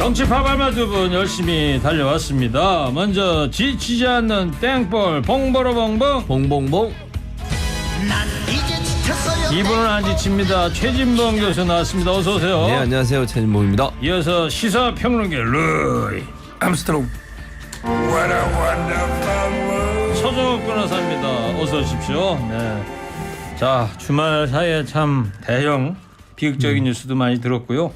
정치파 발마 두 분 열심히 달려왔습니다. 먼저 지치지 않는 땡볼 봉보로봉봉 봉봉봉. 이분은 안 지칩니다. 최진봉 교수 나왔습니다. 어서 오세요. 네, 안녕하세요. 최진봉입니다. 이어서 시사평론가 루이 암스트롱 서정욱 변호사입니다. 어서 오십시오. 네. 자, 주말 사이에 참 대형 비극적인 뉴스도 많이 들었고요.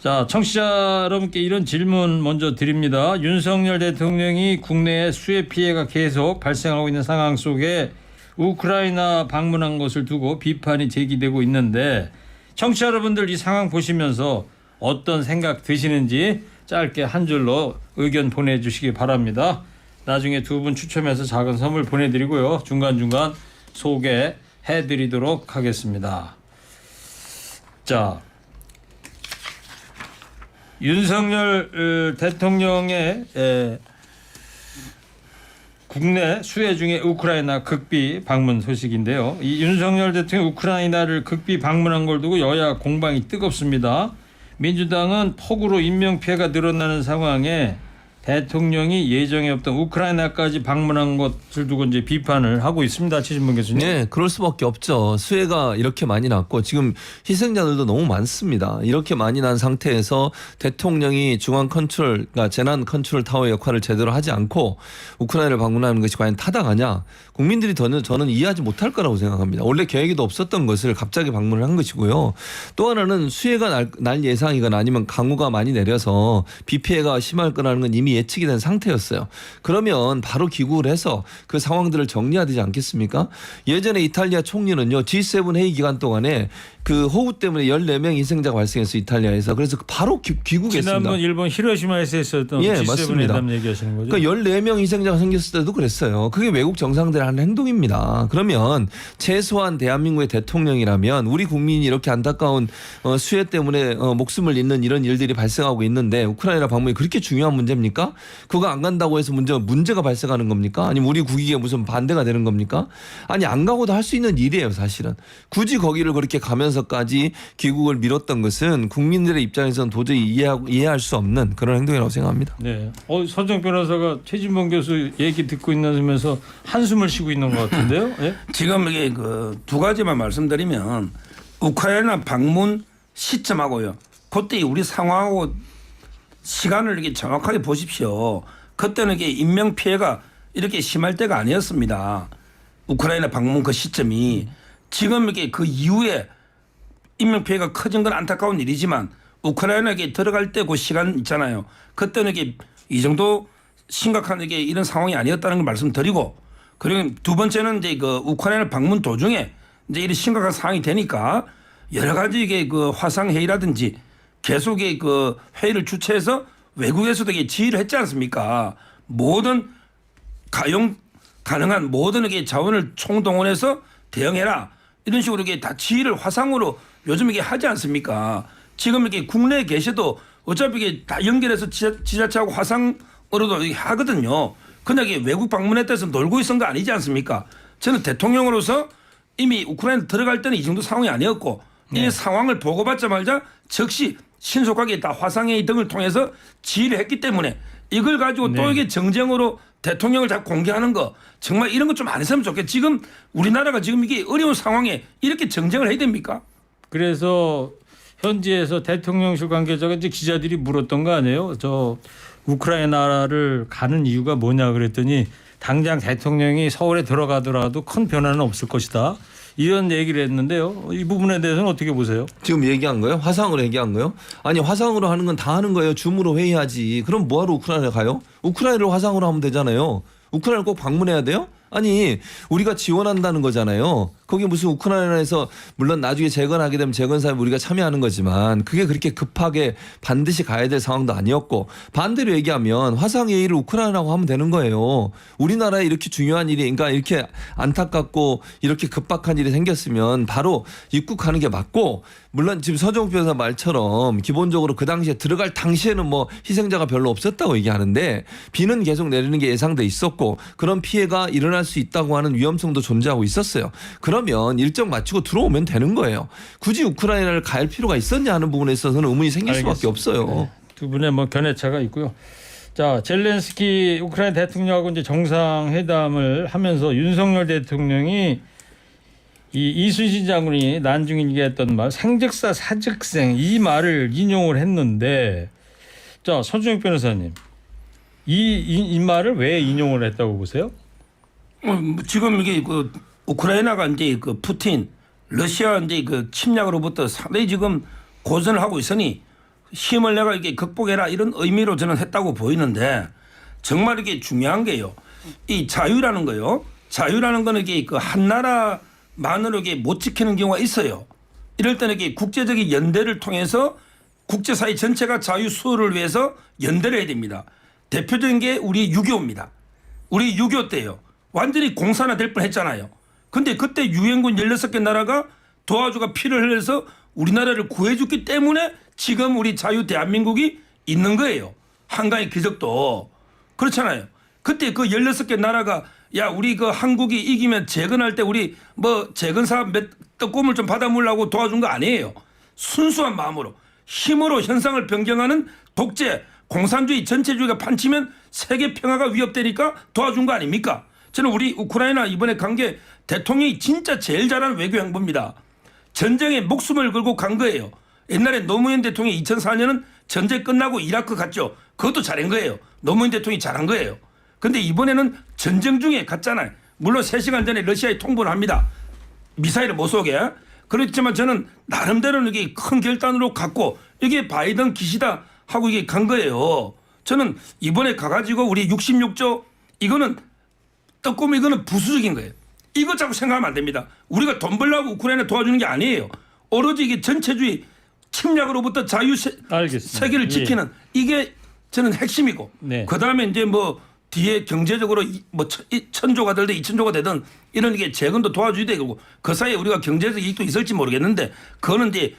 자, 청취자 여러분께 이런 질문 먼저 드립니다. 윤석열 대통령이 국내에 수해 피해가 계속 발생하고 있는 상황 속에 우크라이나 방문한 것을 두고 비판이 제기되고 있는데 청취자 여러분들 이 상황 보시면서 어떤 생각 드시는지 짧게 한 줄로 의견 보내주시기 바랍니다. 나중에 두 분 추첨해서 작은 선물 보내드리고요. 중간중간 소개해드리도록 하겠습니다. 자, 윤석열 대통령의 국내 수해 중에 우크라이나 극비 방문 소식인데요. 이 윤석열 대통령이 우크라이나를 극비 방문한 걸 두고 여야 공방이 뜨겁습니다. 민주당은 폭우로 인명피해가 늘어나는 상황에 대통령이 예정에 없던 우크라이나까지 방문한 것을 두고 이제 비판을 하고 있습니다. 최진봉 교수님. 네, 그럴 수밖에 없죠. 수해가 이렇게 많이 났고 지금 희생자들도 너무 많습니다. 이렇게 많이 난 상태에서 대통령이 중앙 컨트롤, 그러니까 재난 컨트롤 타워 역할을 제대로 하지 않고 우크라이나를 방문하는 것이 과연 타당하냐? 국민들이 저는 이해하지 못할 거라고 생각합니다. 원래 계획에도 없었던 것을 갑자기 방문을 한 것이고요. 또 하나는 수해가 날 예상이거나 아니면 강우가 많이 내려서 비 피해가 심할 거라는 건 이미 예측이 된 상태였어요. 그러면 바로 귀국을 해서 그 상황들을 정리해야 되지 않겠습니까? 예전에 이탈리아 총리는요. G7 회의 기간 동안에 그 호우 때문에 14명 희생자가 발생했어요. 이탈리아에서. 그래서 바로 귀국했습니다. 지난번 일본 히로시마에서 했었던 예, G7 맞습니다. 회담 얘기하시는 거죠? 그러니까 14명 희생자가 생겼을 때도 그랬어요. 그게 외국 정상들이 하는 행동입니다. 그러면 최소한 대한민국의 대통령이라면 우리 국민이 이렇게 안타까운 수해 때문에 목숨을 잃는 이런 일들이 발생하고 있는데 우크라이나 방문이 그렇게 중요한 문제입니까? 그거 안 간다고 해서 문제가 발생하는 겁니까? 아니면 우리 국익에 무슨 반대가 되는 겁니까? 아니 안 가고도 할 수 있는 일이에요. 사실은. 굳이 거기를 그렇게 가면서까지 귀국을 미뤘던 것은 국민들의 입장에서는 도저히 이해할 수 없는 그런 행동이라고 생각합니다. 네. 서정 변호사가 최진봉 교수 얘기 듣고 있으면서 한숨을 쉬고 있는 것 같은데요. 네? 지금 이게 그 두 가지만 말씀드리면 우크라이나 방문 시점하고요. 그때 우리 상황하고 시간을 이렇게 정확하게 보십시오. 그때는 이게 인명 피해가 이렇게 심할 때가 아니었습니다. 우크라이나 방문 그 시점이 지금 이렇게 그 이후에 인명 피해가 커진 건 안타까운 일이지만 우크라이나에 들어갈 때 그 시간 있잖아요. 그때는 이게 이 정도 심각한 이게 이런 상황이 아니었다는 걸 말씀드리고 그리고 두 번째는 이제 그 우크라이나 방문 도중에 이제 이런 심각한 상황이 되니까 여러 가지 이게 그 화상 회의라든지 계속 그 회의를 주최해서 외국에서도 이게 지휘를 했지 않습니까? 모든 가능한 모든 이게 자원을 총동원해서 대응해라 이런 식으로 이게 다 지휘를 화상으로 요즘 이게 하지 않습니까? 지금 이렇게 국내에 계셔도 어차피 이게 다 연결해서 지자체하고 화상으로도 하거든요. 그냥 이게 외국 방문에 따라서 놀고 있었던 거 아니지 않습니까? 저는 대통령으로서 이미 우크라이나 들어갈 때는 이 정도 상황이 아니었고 이 상황을 보고받자마자 즉시 신속하게 다 화상회의 등을 통해서 지휘를 했기 때문에 이걸 가지고 또 이게 정쟁으로 대통령을 자꾸 공개하는 거 정말 이런 거 좀 안 했으면 좋겠어요. 지금 우리나라가 지금 이게 어려운 상황에 이렇게 정쟁을 해야 됩니까? 그래서 현지에서 대통령실 관계자가 이제 기자들이 물었던 거 아니에요? 저 우크라이나를 가는 이유가 뭐냐 그랬더니 당장 대통령이 서울에 들어가더라도 큰 변화는 없을 것이다. 이런 얘기를 했는데요. 이 부분에 대해서는 어떻게 보세요? 지금 얘기한 거예요? 화상으로 얘기한 거예요? 아니 화상으로 하는 건 다 하는 거예요. 줌으로 회의하지. 그럼 뭐하러 우크라이나 가요? 우크라이나를 화상으로 하면 되잖아요. 우크라이나 꼭 방문해야 돼요? 아니 우리가 지원한다는 거잖아요. 거기 무슨 우크라이나에서 물론 나중에 재건하게 되면 재건 사업에 우리가 참여하는 거지만 그게 그렇게 급하게 반드시 가야 될 상황도 아니었고 반대로 얘기하면 화상회의를 우크라이나하고 하면 되는 거예요. 우리나라에 이렇게 중요한 일이 그러니까 이렇게 안타깝고 이렇게 급박한 일이 생겼으면 바로 입국하는 게 맞고 물론 지금 서정욱 변호사 말처럼 기본적으로 그 당시에 들어갈 당시에는 뭐 희생자가 별로 없었다고 얘기하는데 비는 계속 내리는 게 예상돼 있었고 그런 피해가 일어날 수 있다고 하는 위험성도 존재하고 있었어요. 그러면 일정 마치고 들어오면 되는 거예요. 굳이 우크라이나를 갈 필요가 있었냐 하는 부분에 있어서는 의문이 생길 수밖에 없어요. 네. 두 분의 뭐 견해차가 있고요. 자, 젤렌스키 우크라이나 대통령하고 이제 정상회담을 하면서 윤석열 대통령이 이 이순신 장군이 난중에 얘기했던 말 생즉사 사즉생 이 말을 인용을 했는데, 자 서준혁 변호사님 이 말을 왜 인용을 했다고 보세요? 지금 이게 그 우크라이나가 이제 그 푸틴 러시아 이제 그 침략으로부터 상당히 지금 고전을 하고 있으니 힘을 내가 이게 극복해라 이런 의미로 저는 했다고 보이는데, 정말 이게 중요한 게요. 이 자유라는 거요. 자유라는 거는 이게 그 한 나라만으로 이게 못 지키는 경우가 있어요. 이럴 때는 이게 국제적인 연대를 통해서 국제사회 전체가 자유 수호를 위해서 연대를 해야 됩니다. 대표적인 게 우리 6.25입니다. 우리 6.25 때요. 완전히 공산화될 뻔했잖아요. 근데 그때 유엔군 16개 나라가 도와주가 피를 흘려서 우리나라를 구해줬기 때문에 지금 우리 자유 대한민국이 있는 거예요. 한강의 기적도. 그렇잖아요. 그때 그 16개 나라가 야 우리 그 한국이 이기면 재건할 때 우리 뭐 재건 사업 몇 떡고물 좀 받아물라고 도와준 거 아니에요. 순수한 마음으로 힘으로 현상을 변경하는 독재 공산주의 전체주의가 판치면 세계 평화가 위협되니까 도와준 거 아닙니까? 저는 우리 우크라이나 이번에 간 게 대통령이 진짜 제일 잘하는 외교 행보입니다. 전쟁에 목숨을 걸고 간 거예요. 옛날에 노무현 대통령이 2004년은 전쟁 끝나고 이라크 갔죠. 그것도 잘한 거예요. 노무현 대통령이 잘한 거예요. 근데 이번에는 전쟁 중에 갔잖아요. 물론 3시간 전에 러시아에 통보를 합니다. 미사일을 못 쏘게. 그렇지만 저는 나름대로는 이게 큰 결단으로 갔고 이게 바이든 기시다 하고 이게 간 거예요. 저는 이번에 가가지고 우리 66조 이거는 떡고미 이거는 부수적인 거예요. 이거 자꾸 생각하면 안 됩니다. 우리가 돈 벌려고 우크라이나 도와주는 게 아니에요. 오로지 이게 전체주의 침략으로부터 자유 세계를 지키는 이게 저는 핵심이고 네. 그다음에 이제 뭐 뒤에 경제적으로 뭐 1,000조가 되든 2,000조가 되든 이런 게 재건도 도와줘야 되고 그 사이에 우리가 경제적 이익도 있을지 모르겠는데 그거는 이제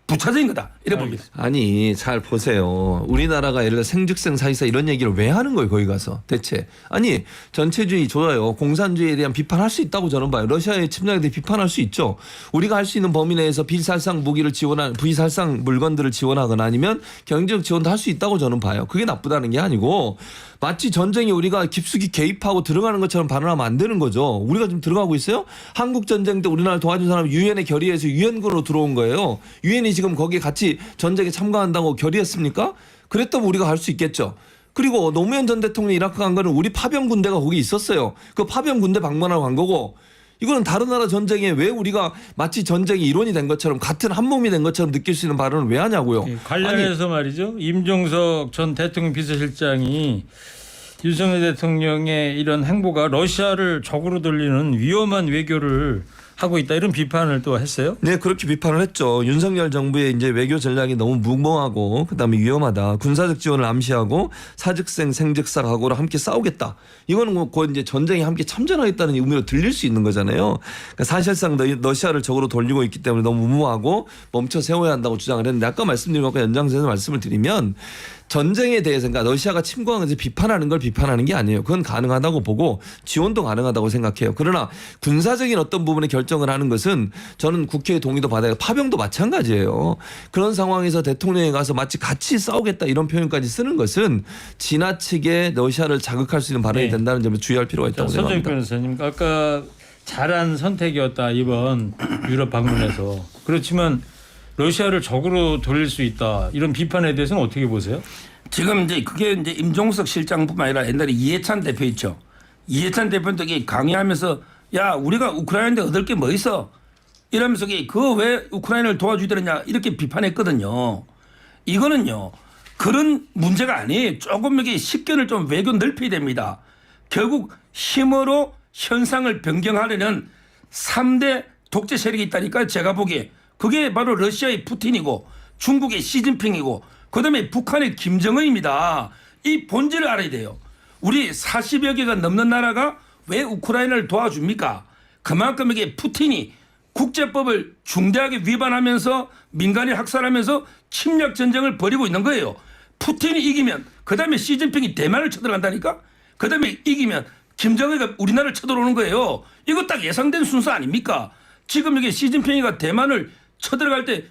부차적인 거다 이래 봅니다. 아니 잘 보세요. 우리나라가 예를 들어 생즉생 사이사 이런 얘기를 왜 하는 거예요 거기 가서 대체. 아니 전체주의 좋아요. 공산주의에 대한 비판할 수 있다고 저는 봐요. 러시아의 침략에 대해 비판할 수 있죠. 우리가 할 수 있는 범위 내에서 비살상 무기를 지원한 비살상 물건들을 지원하거나 아니면 경제적 지원도 할 수 있다고 저는 봐요. 그게 나쁘다는 게 아니고 마치 전쟁에 우리가 깊숙이 개입하고 들어가는 것처럼 반응하면 안 되는 거죠. 우리가 지금 들어가고 있어요. 한국 전쟁 때 우리나라를 도와준 사람 유엔의 결의에서 유엔군으로 들어온 거예요. 유엔이 지금 거기에 같이 전쟁에 참가한다고 결의했습니까? 그랬다면 우리가 할 수 있겠죠. 그리고 노무현 전 대통령이 이라크 간 거는 우리 파병 군대가 거기 있었어요. 그 파병 군대 방문하러 간 거고 이거는 다른 나라 전쟁에 왜 우리가 마치 전쟁이 일원이 된 것처럼 같은 한 몸이 된 것처럼 느낄 수 있는 발언을 왜 하냐고요. 관련해서 말이죠. 임종석 전 대통령 비서실장이 윤석열 대통령의 이런 행보가 러시아를 적으로 돌리는 위험한 외교를 하고 있다 이런 비판을 또 했어요. 네, 그렇게 비판을 했죠. 윤석열 정부의 이제 외교 전략이 너무 무모하고 그다음에 위험하다. 군사적 지원을 암시하고 사즉생 생즉사하고를 함께 싸우겠다. 이거는 뭐 곧 이제 전쟁에 함께 참전하겠다는 의미로 들릴 수 있는 거잖아요. 그러니까 사실상 러시아를 적으로 돌리고 있기 때문에 너무 무모하고 멈춰 세워야 한다고 주장을 했는데 아까 말씀드린 것과 연장선에서 말씀을 드리면 전쟁에 대해서 그러니까 러시아가 침공한 것을 비판하는 걸 비판하는 게 아니에요. 그건 가능하다고 보고 지원도 가능하다고 생각해요. 그러나 군사적인 어떤 부분에 결정을 하는 것은 저는 국회의 동의도 받아야 파병도 마찬가지예요. 그런 상황에서 대통령에 가서 마치 같이 싸우겠다 이런 표현까지 쓰는 것은 지나치게 러시아를 자극할 수 있는 발언이 네. 된다는 점을 주의할 필요가 있다고 서준혁 생각합니다. 변호사님 아까 잘한 선택이었다 이번 유럽 방문에서. 그렇지만 러시아를 적으로 돌릴 수 있다 이런 비판에 대해서는 어떻게 보세요? 지금 이제 그게 이제 임종석 실장뿐만 아니라 옛날에 이해찬 대표 있죠. 이해찬 대표도 강의하면서 야 우리가 우크라이나인데 얻을 게 뭐 있어? 이러면서 그거 왜 우크라이나를 도와주더냐 이렇게 비판했거든요. 이거는요 그런 문제가 아니에요. 조금 이게 식견을 좀 외교 넓혀야 됩니다. 결국 힘으로 현상을 변경하려는 3대 독재 세력이 있다니까 제가 보기에. 그게 바로 러시아의 푸틴이고 중국의 시진핑이고 그다음에 북한의 김정은입니다. 이 본질을 알아야 돼요. 우리 40여 개가 넘는 나라가 왜 우크라이나를 도와줍니까? 그만큼 이게 푸틴이 국제법을 중대하게 위반하면서 민간인 학살하면서 침략 전쟁을 벌이고 있는 거예요. 푸틴이 이기면 그다음에 시진핑이 대만을 쳐들어간다니까? 그다음에 이기면 김정은이가 우리나라를 쳐들어오는 거예요. 이거 딱 예상된 순서 아닙니까? 지금 이게 시진핑이가 대만을 쳐들어갈 때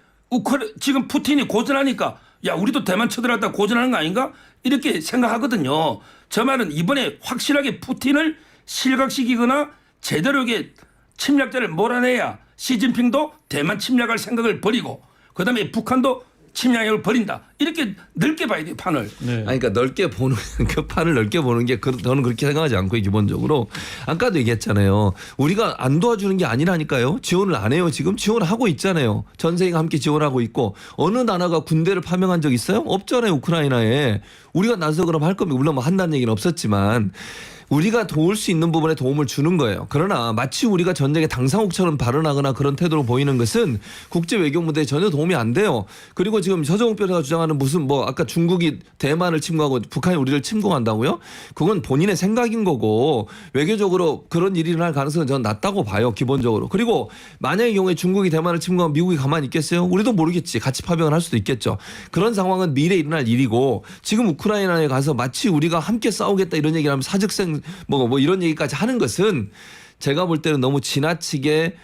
지금 푸틴이 고전하니까 야 우리도 대만 쳐들어갔다 고전하는 거 아닌가 이렇게 생각하거든요. 저 말은 이번에 확실하게 푸틴을 실각시키거나 제대로 이게 침략자를 몰아내야 시진핑도 대만 침략할 생각을 버리고 그다음에 북한도 침략을 버린다. 이렇게 넓게 봐야 돼요 판을. 네. 아니, 그러니까 넓게 보는 그 판을 넓게 보는 게 저는 그렇게 생각하지 않고요. 기본적으로 아까도 얘기했잖아요. 우리가 안 도와주는 게 아니라니까요. 지원을 안 해요. 지금 지원하고 있잖아요. 전 세계가 함께 지원하고 있고 어느 나라가 군대를 파병한 적 있어요? 없잖아요. 우크라이나에. 우리가 나서 그럼 할 겁니다. 물론 뭐 한다는 얘기는 없었지만 우리가 도울 수 있는 부분에 도움을 주는 거예요. 그러나 마치 우리가 전쟁의 당사국처럼 발언하거나 그런 태도로 보이는 것은 국제 외교 무대에 전혀 도움이 안 돼요. 그리고 지금 서정욱 변호사가 주장하는 무슨 뭐 아까 중국이 대만을 침공하고 북한이 우리를 침공한다고요? 그건 본인의 생각인 거고 외교적으로 그런 일이 일어날 가능성은 저는 낮다고 봐요. 기본적으로. 그리고 만약의 경우에 중국이 대만을 침공하면 미국이 가만히 있겠어요? 우리도 모르겠지. 같이 파병을 할 수도 있겠죠. 그런 상황은 미래에 일어날 일이고 지금 우크라이나에 가서 마치 우리가 함께 싸우겠다 이런 얘기를 하면 사직생 뭐 이런 얘기까지 하는 것은 제가 볼 때는 너무 지나치게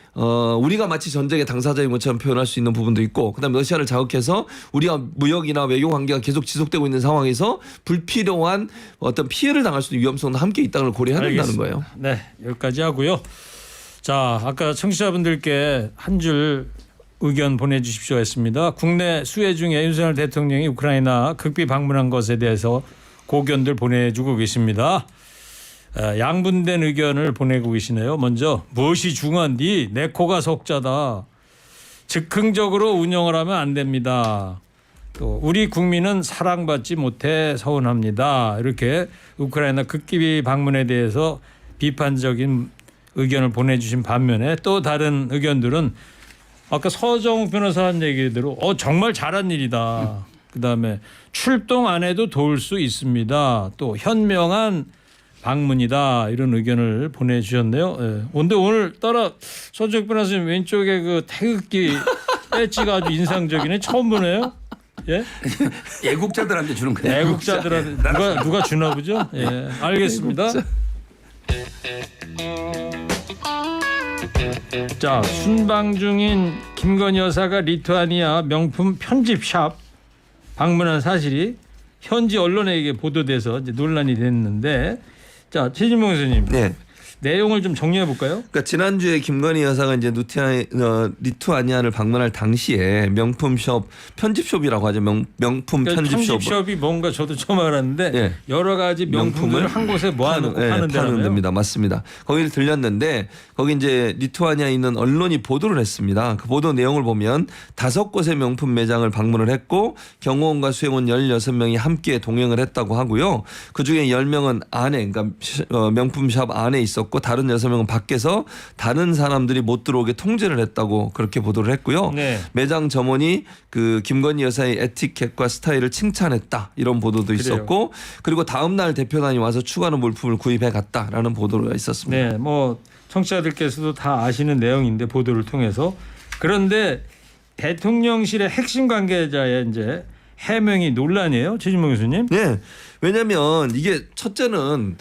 우리가 마치 전쟁의 당사자인 것처럼 표현할 수 있는 부분도 있고 그다음에 러시아를 자극해서 우리가 무역이나 외교 관계가 계속 지속되고 있는 상황에서 불필요한 어떤 피해를 당할 수 있는 위험성도 함께 있다는 걸 고려해야 된다는 거예요. 네, 여기까지 하고요. 자, 아까 청취자분들께 한 줄 의견 보내주십시오 했습니다. 국내 수해 중에 윤석열 대통령이 우크라이나 극비 방문한 것에 대해서 고견들 보내주고 계십니다. 양분된 의견을 보내고 계시네요. 먼저 무엇이 중요한디 내 코가 석자다. 즉흥적으로 운영을 하면 안 됩니다. 또 우리 국민은 사랑받지 못해 서운합니다. 이렇게 우크라이나 극기비 방문에 대해서 비판적인 의견을 보내주신 반면에 또 다른 의견들은 아까 서정욱 변호사 한 얘기대로 정말 잘한 일이다. 그다음에 출동 안 해도 도울 수 있습니다. 또 현명한 방문이다 이런 의견을 보내주셨네요. 예. 근데 오늘따라 서정욱 변호사님 왼쪽에 그 태극기 배지가 아주 인상적이네. 처음 보네요. 예? 애국자들한테 주는 거예요. 애국자들한테 누가 주나 보죠. 예, 알겠습니다. 자, 순방 중인 김건희 여사가 리투아니아 명품 편집샵 방문한 사실이 현지 언론에게 보도돼서 이제 논란이 됐는데, 자, 최진봉 교수님, 네. 내용을 좀 정리해 볼까요? 그러니까 지난주에 김건희 여사가 이제 리투아니아를 방문할 당시에 명품숍 편집숍이라고 하죠. 명품 그러니까 편집숍. 편집숍이 뭔가 저도 처음 알았는데 예. 여러 가지 명품을 한 곳에 모아놓고 파는 데라며요. 데입니다. 맞습니다. 거기를 들렸는데 거기 이제 리투아니아에 있는 언론이 보도를 했습니다. 그 보도 내용을 보면 5곳의 명품 매장을 방문을 했고 경호원과 수행원 16명이 함께 동행을 했다고 하고요. 그중에 10명은 안에 그러니까 명품샵 안에 있었고 다른 6명은 밖에서 다른 사람들이 못 들어오게 통제를 했다고 그렇게 보도를 했고요. 네. 매장 점원이 그 김건희 여사의 에티켓과 스타일을 칭찬했다 이런 보도도 있었고 그리고 다음 날 대표단이 와서 추가로 물품을 구입해 갔다라는 보도가 있었습니다. 네, 뭐 청취자들께서도 다 아시는 내용인데 보도를 통해서 그런데 대통령실의 핵심 관계자의 이제 해명이 논란이에요, 최진봉 교수님. 네, 왜냐하면 이게 첫째는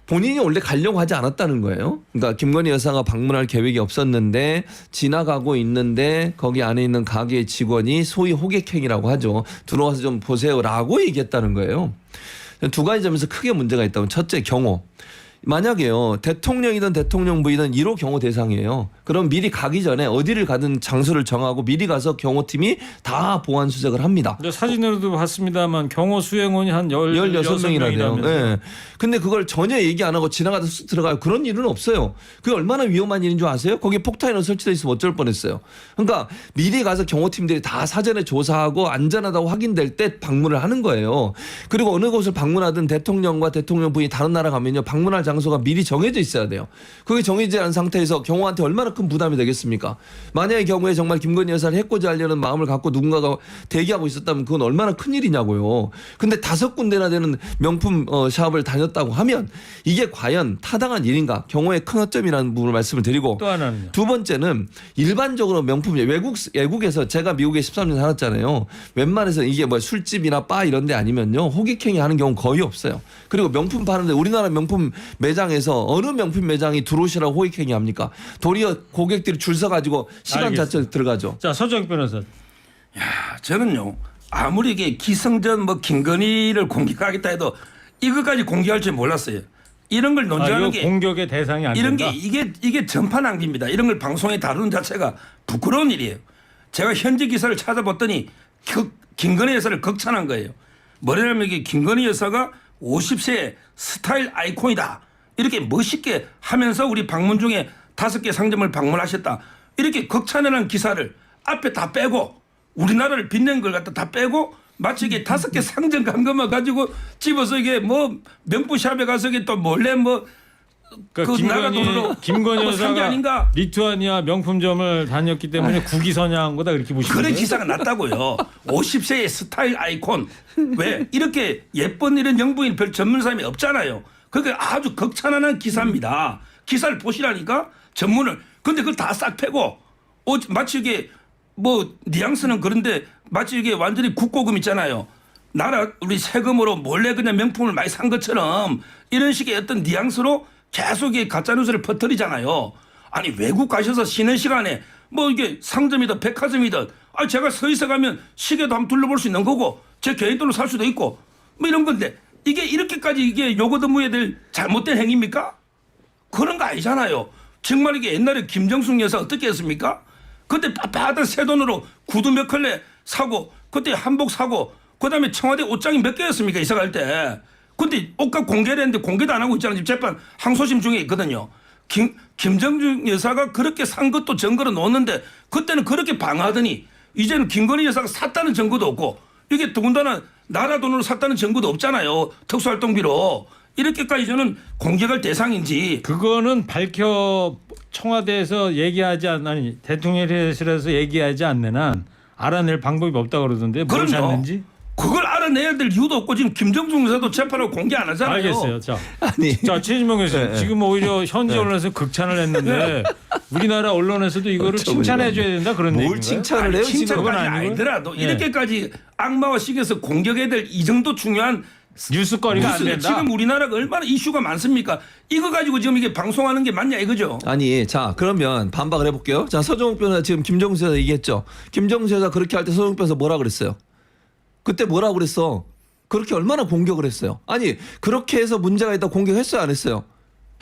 본인이 원래 가려고 하지 않았다는 거예요. 그러니까 김건희 여사가 방문할 계획이 없었는데 지나가고 있는데 거기 안에 있는 가게 직원이 소위 호객행위라고 하죠. 들어와서 좀 보세요라고 얘기했다는 거예요. 두 가지 점에서 크게 문제가 있다면 첫째 경호. 만약에요 대통령이든 대통령 부인은 1호 경호 대상이에요. 그럼 미리 가기 전에 어디를 가든 장소를 정하고 미리 가서 경호팀이 다 보안 수색을 합니다. 사진으로도 봤습니다만 경호 수행원이 한 16명이라네요. 네. 근데 그걸 전혀 얘기 안 하고 지나가다 쑥 들어가요. 그런 일은 없어요. 그게 얼마나 위험한 일인 줄 아세요? 거기에 폭탄이 설치되어 있으면 어쩔 뻔했어요. 그러니까 미리 가서 경호팀들이 다 사전에 조사하고 안전하다고 확인될 때 방문을 하는 거예요. 그리고 어느 곳을 방문하든 대통령과 대통령 부인이 다른 나라 가면요 방문할 장소가 미리 정해져 있어야 돼요. 그게 정해지지 않은 상태에서 경호한테 얼마나 큰 부담이 되겠습니까? 만약의 경우에 정말 김건희 여사를 해코지 하려는 마음을 갖고 누군가가 대기하고 있었다면 그건 얼마나 큰 일이냐고요. 근데 5군데나 되는 명품 샵을 다녔다고 하면 이게 과연 타당한 일인가? 경호의 큰 허점이라는 부분을 말씀을 드리고 또 하나는요. 두 번째는 일반적으로 명품 외국에서 제가 미국에 13년 살았잖아요. 웬만해서 이게 뭐 술집이나 바 이런 데 아니면요 호객행위 하는 경우 거의 없어요. 그리고 명품 파는데 우리나라 명품 매장에서 어느 명품 매장이 들어오시라고 호객행위 합니까? 도리어 고객들이 줄 서가지고 시간 알겠습니다. 자체 들어가죠. 자, 서정욱 변호사. 저는요 아무리 이게 기성전 뭐 김건희를 공격하겠다 해도 이것까지 공격할 줄 몰랐어요. 이런 걸 논쟁하는 이거 게 공격의 대상이 안 이런 된다. 게 이게 전파 낭비입니다. 이런 걸 방송에 다루는 자체가 부끄러운 일이에요. 제가 현지 기사를 찾아봤더니 김건희 여사를 극찬한 거예요. 뭐냐면 이게 김건희 여사가 50세 스타일 아이콘이다. 이렇게 멋있게 하면서 우리 방문 중에 5개 상점을 방문하셨다. 이렇게 극찬하는 기사를 앞에 다 빼고 우리나라를 빛낸 걸 갖다 다 빼고 마치 이게 5개 상점 간 것만 가지고 집어서 이게 뭐 명품샵에 가서 이게 또 몰래 뭐 그러니까 나라 돈으로 김건희 뭐 산게 여사가 아닌가? 리투아니아 명품점을 다녔기 때문에 국위선양한 거다 그렇게 보시면 그런 돼요? 기사가 났다고요. 50세의 스타일 아이콘. 왜 이렇게 예쁜 이런 영부인 별 전문 사람이 없잖아요. 그게 아주 극찬하는 기사입니다. 기사를 보시라니까 전문을. 근데 그걸 다 싹 패고 마치 이게 뭐 뉘앙스는 그런데 마치 이게 완전히 국고금 있잖아요. 나라 우리 세금으로 몰래 그냥 명품을 많이 산 것처럼 이런 식의 어떤 뉘앙스로 계속 이게 가짜뉴스를 퍼뜨리잖아요. 아니 외국 가셔서 쉬는 시간에 뭐 이게 상점이든 백화점이든 제가 서 있어 가면 시계도 한번 둘러볼 수 있는 거고 제 개인 돈으로 살 수도 있고 뭐 이런 건데 이게 이렇게까지 이게 요거드무에 될 잘못된 행위입니까? 그런 거 아니잖아요. 정말 이게 옛날에 김정숙 여사 어떻게 했습니까? 그때 빳빳한 새 돈으로 구두 몇 컬레 사고 그때 한복 사고 그다음에 청와대 옷장이 몇 개였습니까 이사 갈 때. 근데 옷값 공개를 했는데 공개도 안 하고 있잖아요. 지금 재판 항소심 중에 있거든요. 김정숙 여사가 그렇게 산 것도 증거로 놓았는데 그때는 그렇게 방어하더니 이제는 김건희 여사가 샀다는 증거도 없고 이게 더군다나 나라 돈으로 샀다는 증거도 없잖아요. 특수활동비로. 이렇게까지 저는 공격할 대상인지. 그거는 밝혀 청와대에서 얘기하지 아니 대통령실에서 얘기하지 않는 한 알아낼 방법이 없다고 그러던데 뭘 샀는지? 그걸 알아내야 될 이유도 없고 지금 김정숙 여사도 재판을 공개 안 하잖아요. 알겠어요. 자, 아니 최진봉 교수님 네. 지금 오히려 현지 언론에서 극찬을 했는데 우리나라 언론에서도 이거를 칭찬해 줘야 된다 그런 얘기인가요? 뭘 칭찬을 해요? 지금 칭찬까지 그건 아니고요? 아니더라도 예. 이렇게까지 악마와 식에서 공격해야 될 이 정도 중요한 뉴스거리가 안 된다. 지금 우리나라가 얼마나 이슈가 많습니까? 이거 가지고 지금 이게 방송하는 게 맞냐 이거죠. 아니 자 그러면 반박을 해볼게요. 자 서정욱 변호사 지금 김정수 여사 얘기했죠. 김정수 여사 그렇게 할 때 서정욱 변호사 뭐라 그랬어요? 그때 뭐라 그랬어? 그렇게 얼마나 공격을 했어요? 아니 그렇게 해서 문제가 있다 공격했어요 안 했어요?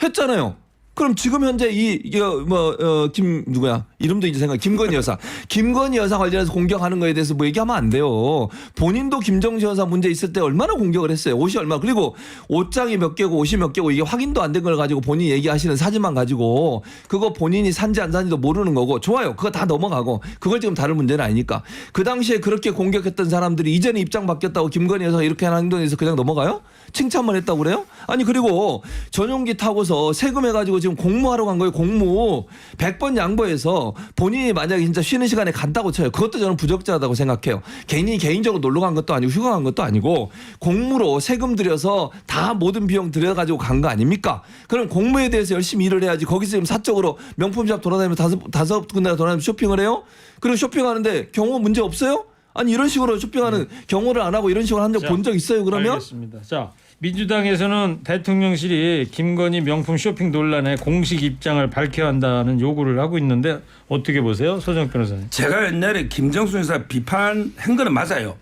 했잖아요. 그럼 지금 현재 김 누구야 이름도 이제 생각 김건희 여사 김건희 여사 관련해서 공격하는 거에 대해서 뭐 얘기하면 안 돼요. 본인도 김정수 여사 문제 있을 때 얼마나 공격을 했어요. 옷이 얼마 그리고 옷장이 몇 개고 옷이 몇 개고 이게 확인도 안 된 걸 가지고 본인이 얘기하시는 사진만 가지고 그거 본인이 산지 안 산지도 모르는 거고 좋아요. 그거 다 넘어가고 그걸 지금 다룰 문제는 아니니까 그 당시에 그렇게 공격했던 사람들이 이제는 입장 바뀌었다고 김건희 여사가 이렇게 하는 행동에서 그냥 넘어가요? 칭찬만 했다고 그래요? 아니 그리고 전용기 타고서 세금해가지고 지금 공무하러 간 거예요. 공무 100번 양보해서 본인이 만약에 진짜 쉬는 시간에 간다고 쳐요. 그것도 저는 부적절하다고 생각해요. 개인적으로 놀러 간 것도 아니고 휴가 간 것도 아니고 공무로 세금 들여서 다 모든 비용 들여가지고 간 거 아닙니까? 그럼 공무에 대해서 열심히 일을 해야지. 거기서 지금 사적으로 명품샵 돌아다니면서 다섯 군데 돌아다니면서 쇼핑을 해요? 그리고 쇼핑하는데 경호 문제 없어요? 아니 이런 식으로 쇼핑하는 경호를 안 하고 이런 식으로 한 적 본 적 있어요 그러면? 알겠습니다. 자 민주당에서는 대통령실이 김건희 명품 쇼핑 논란에 공식 입장을 밝혀야 한다는 요구를 하고 있는데 어떻게 보세요? 서정욱 변호사님. 제가 옛날에 김정숙 여사 비판한 거는 맞아요.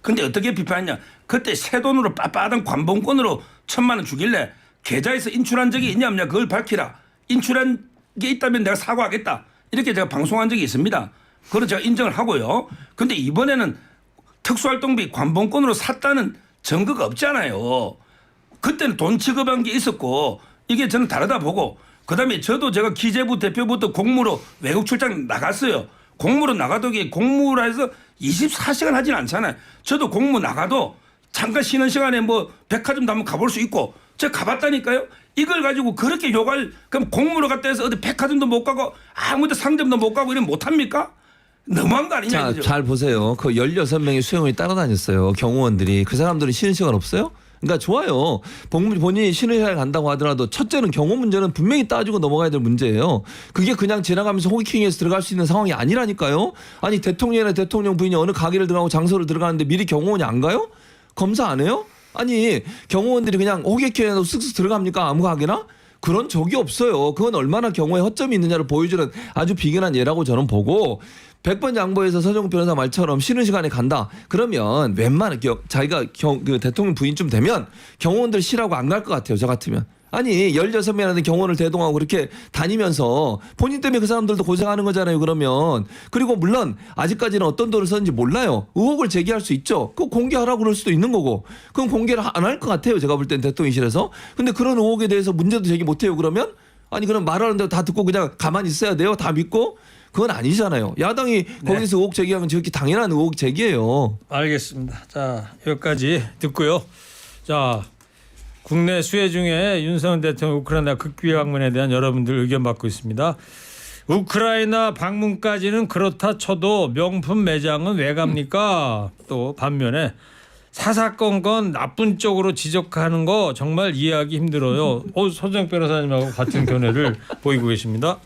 근데 어떻게 비판했냐. 그때 새 돈으로 빳빳한 관봉권으로 1,000만 원 주길래 계좌에서 인출한 적이 있냐 없냐 그걸 밝히라. 인출한 게 있다면 내가 사과하겠다. 이렇게 제가 방송한 적이 있습니다. 그걸 제가 인정을 하고요. 근데 이번에는 특수활동비 관봉권으로 샀다는 증거가 없잖아요. 그때는 돈 지급한 게 있었고 이게 저는 다르다 보고 그다음에 저도 제가 기재부 대표부터 공무로 외국 출장 나갔어요. 공무로 나가도 이게 공무라 해서 24시간 하진 않잖아요. 저도 공무 나가도 잠깐 쉬는 시간에 뭐 백화점도 한번 가볼 수 있고 제가 가봤다니까요. 이걸 가지고 그렇게 욕할 그럼 공무로 갔다 해서 어디 백화점도 못 가고 아무데 상점도 못 가고 이러면 못합니까? 너무한 거 아니냐 자, 이거죠. 잘 보세요. 그 16명의 수행원이 따라다녔어요. 경호원들이. 그 사람들은 쉬는 시간 없어요? 그러니까 좋아요. 본인이 쉬는 시간에 간다고 하더라도 첫째는 경호 문제는 분명히 따지고 넘어가야 될 문제예요. 그게 그냥 지나가면서 호기킹에서 들어갈 수 있는 상황이 아니라니까요. 아니 대통령이나 대통령 부인이 어느 가게를 들어가고 장소를 들어가는데 미리 경호원이 안 가요? 검사 안 해요? 아니 경호원들이 그냥 호객행에서 쓱쓱 들어갑니까? 아무 가게나? 그런 적이 없어요. 그건 얼마나 경우에 허점이 있느냐를 보여주는 아주 비견한 예라고 저는 보고 100번 양보해서 서정욱 변호사 말처럼 쉬는 시간에 간다. 그러면 웬만한 자기가 그 대통령 부인쯤 되면 경호원들 쉬라고 안 갈 것 같아요. 저 같으면. 아니 16명이라는 경호원을 대동하고 그렇게 다니면서 본인 때문에 그 사람들도 고생하는 거잖아요. 그러면. 그리고 물론 아직까지는 어떤 돈을 썼는지 몰라요. 의혹을 제기할 수 있죠. 그거 공개하라고 그럴 수도 있는 거고. 그건 공개를 안 할 것 같아요. 제가 볼 땐 대통령실에서. 근데 그런 의혹에 대해서 문제도 제기 못해요. 그러면? 아니 그럼 말하는 대로 다 듣고 그냥 가만히 있어야 돼요. 다 믿고? 그건 아니잖아요. 야당이 거기서 의혹 제기하면 저렇게 당연한 의혹 제기예요. 알겠습니다. 자 여기까지 듣고요. 자 국내 수해 중에 윤석열 대통령 우크라이나 극비 방문에 대한 여러분들 의견 받고 있습니다. 우크라이나 방문까지는 그렇다 쳐도 명품 매장은 왜 갑니까? 또 반면에 사사건건 나쁜 쪽으로 지적하는 거 정말 이해하기 힘들어요. 서정욱 변호사님하고 같은 견해를 보이고 계십니다.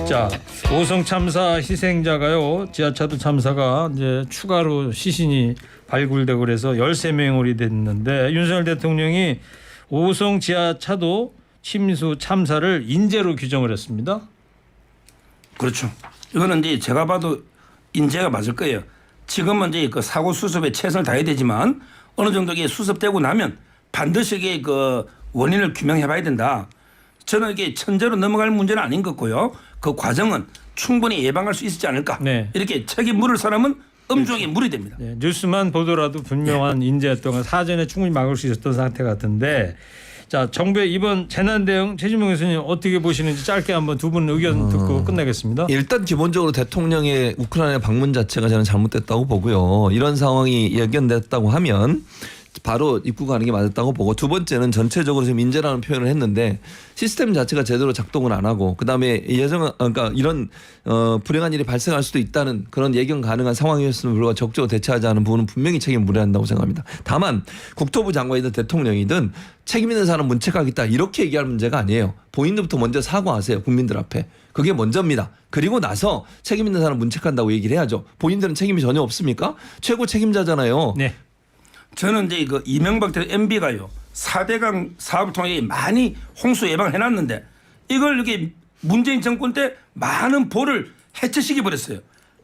자, 오송 참사 희생자가요. 지하차도 참사가 이제 추가로 시신이 발굴되고 그래서 13명이 됐는데 윤석열 대통령이 오송 지하차도 침수 참사를 인재로 규정을 했습니다. 그렇죠. 이거는 이제 제가 봐도 인재가 맞을 거예요. 지금은 이제 그 사고 수습에 최선을 다해야 되지만 어느 정도 이게 수습되고 나면 반드시 이게 그 원인을 규명해봐야 된다. 저는 이게 천재로 넘어갈 문제는 아닌 것 같고요. 그 과정은 충분히 예방할 수 있지 않을까. 네. 이렇게 책임 물을 사람은 엄중하게 물어야 됩니다. 네, 뉴스만 보더라도 분명한 인재였던 사전에 충분히 막을 수 있었던 상태 같은데 자 정부의 이번 재난 대응 최진봉 교수님 어떻게 보시는지 짧게 한번 두 분 의견 듣고 끝내겠습니다. 일단 기본적으로 대통령의 우크라이나 방문 자체가 저는 잘못됐다고 보고요. 이런 상황이 예견됐다고 하면 바로 입국하는 게 맞았다고 보고 두 번째는 전체적으로 지금 인재라는 표현을 했는데 시스템 자체가 제대로 작동을 안 하고 그다음에 그러니까 이런 불행한 일이 발생할 수도 있다는 그런 예견 가능한 상황이었으면 불구하고 적극적으로 대처하지 않은 부분은 분명히 책임을 물어야 한다고 생각합니다. 다만 국토부 장관이든 대통령이든 책임 있는 사람 문책하겠다 이렇게 얘기할 문제가 아니에요. 본인들부터 먼저 사과하세요. 국민들 앞에. 그게 먼저입니다. 그리고 나서 책임 있는 사람 문책한다고 얘기를 해야죠. 본인들은 책임이 전혀 없습니까? 최고 책임자잖아요. 네. 저는 이제 그 이명박 대 MB가요 4대강 사업을 통해 많이 홍수 예방을 해놨는데 이걸 이렇게 문재인 정권 때 많은 보를 해체시켜 버렸어요.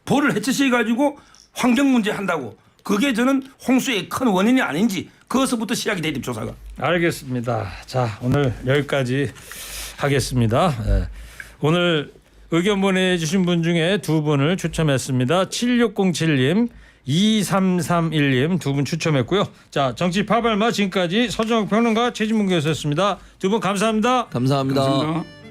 보를 해체시켜 가지고 환경 문제 한다고 그게 저는 홍수의 큰 원인이 아닌지 그것부터 시작이 돼야 됩니다. 조사가. 알겠습니다. 자 오늘 여기까지 하겠습니다. 네. 오늘 의견 보내주신 분 중에 두 분을 추첨했습니다. 7607님 2331님 두 분 추첨했고요. 자 정치 파발마 지금까지 서정욱 평론가 최진봉 교수였습니다. 두 분 감사합니다. 감사합니다. 감사합니다.